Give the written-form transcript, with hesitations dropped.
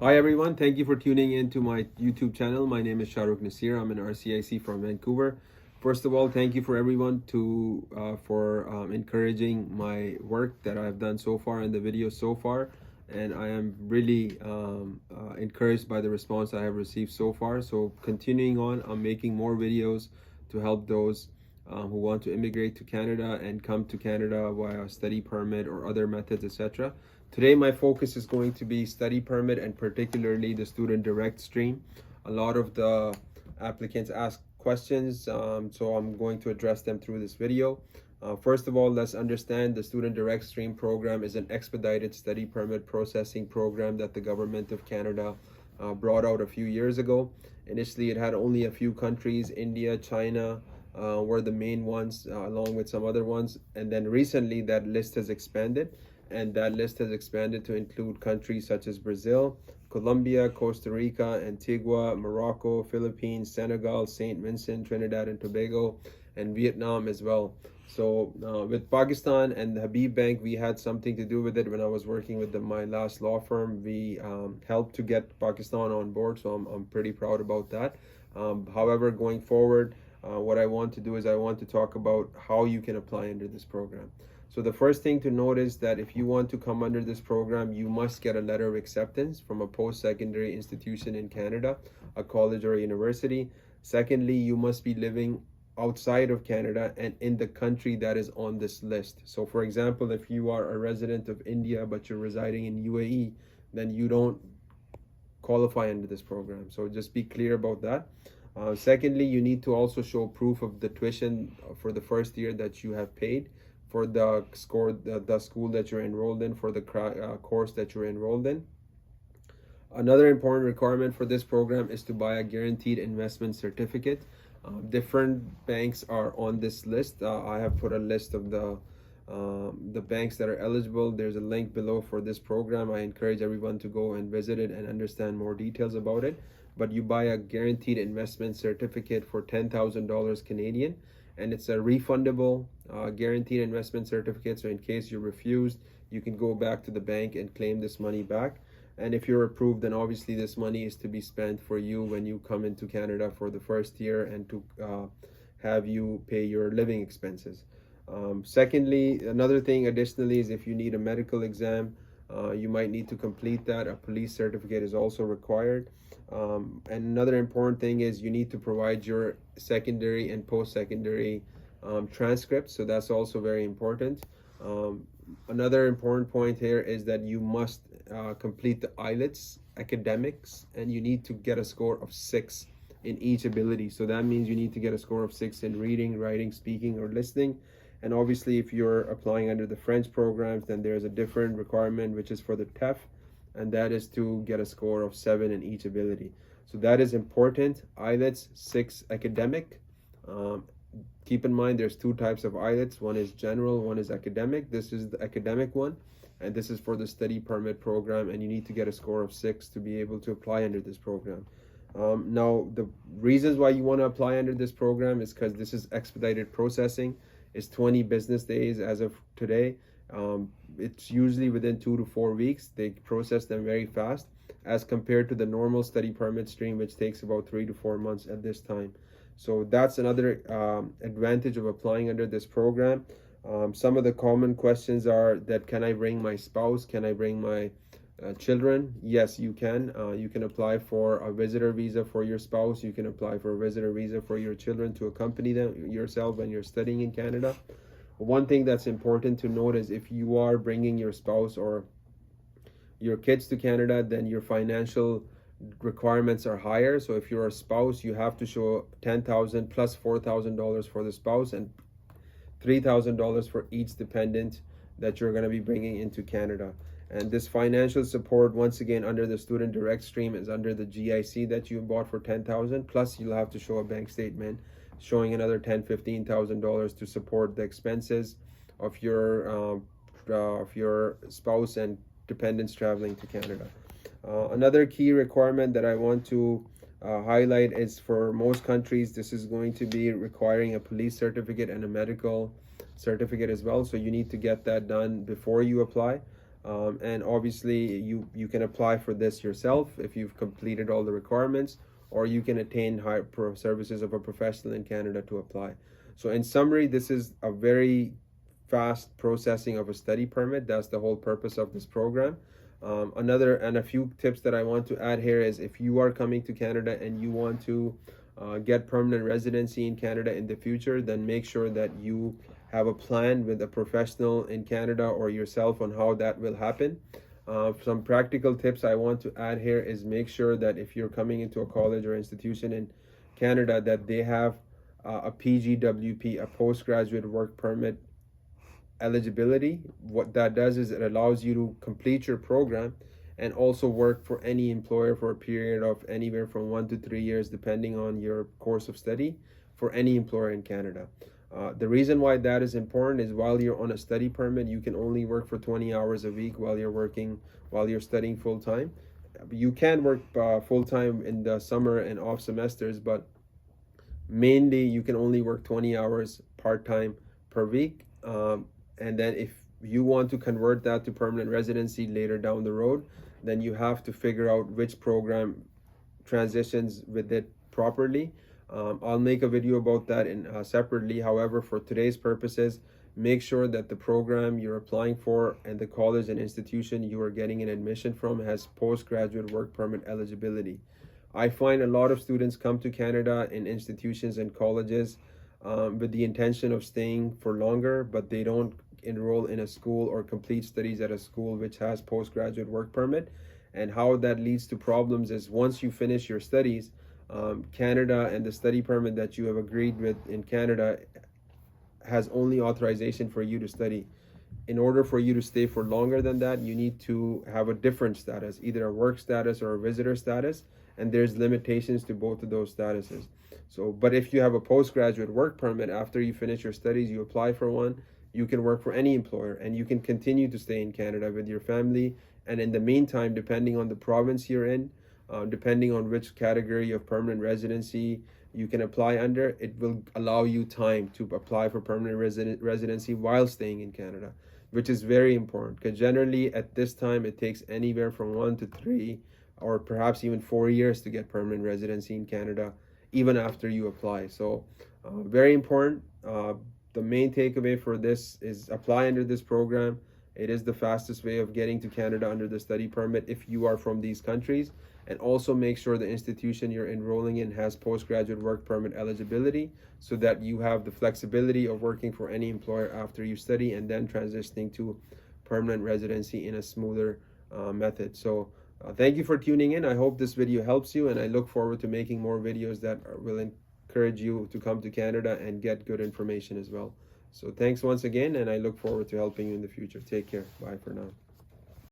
Hi everyone, thank you for tuning in to my YouTube channel. My name is Shahrukh Nasir. I'm an RCIC from Vancouver. First of all, thank you for everyone for encouraging my work that I've done so far and the videos so far. And I am really encouraged by the response I have received so far. So continuing on, I'm making more videos to help those who want to immigrate to Canada and come to Canada via study permit or other methods, etc. Today, my focus is going to be study permit and particularly the student direct stream. A lot of the applicants ask questions, so I'm going to address them through this video. First of all, let's understand the student direct stream program is an expedited study permit processing program that the government of Canada brought out a few years ago. Initially, it had only a few countries, India, China, were the main ones, along with some other ones. And then recently that list has expanded, and that list has expanded to include countries such as Brazil, Colombia, Costa Rica, Antigua, Morocco, Philippines, Senegal, St. Vincent, Trinidad and Tobago, and Vietnam as well. So with Pakistan and the Habib Bank, we had something to do with it when I was working with my last law firm. We helped to get Pakistan on board, so I'm pretty proud about that. However, going forward, what I want to do is I want to talk about how you can apply under this program. So the first thing to note is that if you want to come under this program, you must get a letter of acceptance from a post-secondary institution in Canada, a college or a university. Secondly, you must be living outside of Canada and in the country that is on this list. So for example, if you are a resident of India but you're residing in UAE, then you don't qualify under this program. So just be clear about that. Secondly, you need to also show proof of the tuition for the first year that you have paid for the school that you're enrolled in, for the course that you're enrolled in. Another important requirement for this program is to buy a guaranteed investment certificate. Different banks are on this list. I have put a list of the banks that are eligible. There's a link below for this program. I encourage everyone to go and visit it and understand more details about it. But you buy a guaranteed investment certificate for $10,000 Canadian, and it's a refundable guaranteed investment certificate. So in case you're refused, you can go back to the bank and claim this money back. And if you're approved, then obviously this money is to be spent for you when you come into Canada for the first year and to have you pay your living expenses. Secondly, another thing additionally is if you need a medical exam, you might need to complete that. A police certificate is also required. And another important thing is you need to provide your secondary and post-secondary transcripts. So that's also very important. Another important point here is that you must complete the IELTS academics, and you need to get a score of 6 in each ability. So that means you need to get a score of 6 in reading, writing, speaking, or listening. And obviously, if you're applying under the French programs, then there's a different requirement, which is for the TEF, and that is to get a score of 7 in each ability. So that is important. IELTS 6 academic. Keep in mind there's two types of IELTS. One is general, one is academic. This is the academic one, and this is for the study permit program, and you need to get a score of 6 to be able to apply under this program. Now, the reasons why you want to apply under this program is because this is expedited processing. It's 20 business days as of today. It's usually within 2 to 4 weeks. They process them very fast as compared to the normal study permit stream, which takes about 3 to 4 months at this time. So that's another advantage of applying under this program. Some of the common questions are that, can I bring my spouse? Can I bring my children? Yes, you can. You can apply for a visitor visa for your spouse. You can apply for a visitor visa for your children to accompany them yourself when you're studying in Canada. One thing that's important to note is if you are bringing your spouse or your kids to Canada, then your financial requirements are higher. So if you're a spouse, you have to show $10,000 plus $4,000 for the spouse and $3,000 for each dependent that you're going to be bringing into Canada. And this financial support, once again, under the student direct stream is under the GIC that you bought for $10,000, plus you'll have to show a bank statement showing another $10,000-$15,000 to support the expenses of your spouse and dependents traveling to Canada. Another key requirement that I want to highlight is for most countries, this is going to be requiring a police certificate and a medical certificate as well. So you need to get that done before you apply. And obviously you can apply for this yourself if you've completed all the requirements, or you can attain higher services of a professional in Canada to apply. So in summary, this is a very fast processing of a study permit. That's the whole purpose of this program. A few tips that I want to add here is, if you are coming to Canada and you want to get permanent residency in Canada in the future, then make sure that you have a plan with a professional in Canada or yourself on how that will happen. Some practical tips I want to add here is, make sure that if you're coming into a college or institution in Canada, that they have a PGWP, a postgraduate work permit eligibility. What that does is it allows you to complete your program and also work for any employer for a period of anywhere from 1 to 3 years, depending on your course of study, for any employer in Canada. The reason why that is important is, while you're on a study permit, you can only work for 20 hours a week while you're studying full time. You can work full time in the summer and off semesters, but mainly you can only work 20 hours part time per week. And then if you want to convert that to permanent residency later down the road, then you have to figure out which program transitions with it properly. I'll make a video about that separately. However, for today's purposes, make sure that the program you're applying for and the college and institution you are getting an admission from has postgraduate work permit eligibility. I find a lot of students come to Canada in institutions and colleges with the intention of staying for longer, but they don't enroll in a school or complete studies at a school which has postgraduate work permit. And how that leads to problems is, once you finish your studies, Canada and the study permit that you have agreed with in Canada has only authorization for you to study. In order for you to stay for longer than that, you need to have a different status, either a work status or a visitor status, and there's limitations to both of those statuses. So, but if you have a postgraduate work permit, after you finish your studies, you apply for one, you can work for any employer and you can continue to stay in Canada with your family. And in the meantime, depending on the province you're in, depending on which category of permanent residency you can apply under, it will allow you time to apply for permanent residency while staying in Canada, which is very important, because generally at this time it takes anywhere from 1 to 3 or perhaps even 4 years to get permanent residency in Canada, even after you apply. So very important. The main takeaway for this is, apply under this program. It is the fastest way of getting to Canada under the study permit if you are from these countries. And also make sure the institution you're enrolling in has postgraduate work permit eligibility, so that you have the flexibility of working for any employer after you study and then transitioning to permanent residency in a smoother method. So thank you for tuning in. I hope this video helps you, and I look forward to making more videos that will encourage you to come to Canada and get good information as well. So thanks once again, and I look forward to helping you in the future. Take care. Bye for now.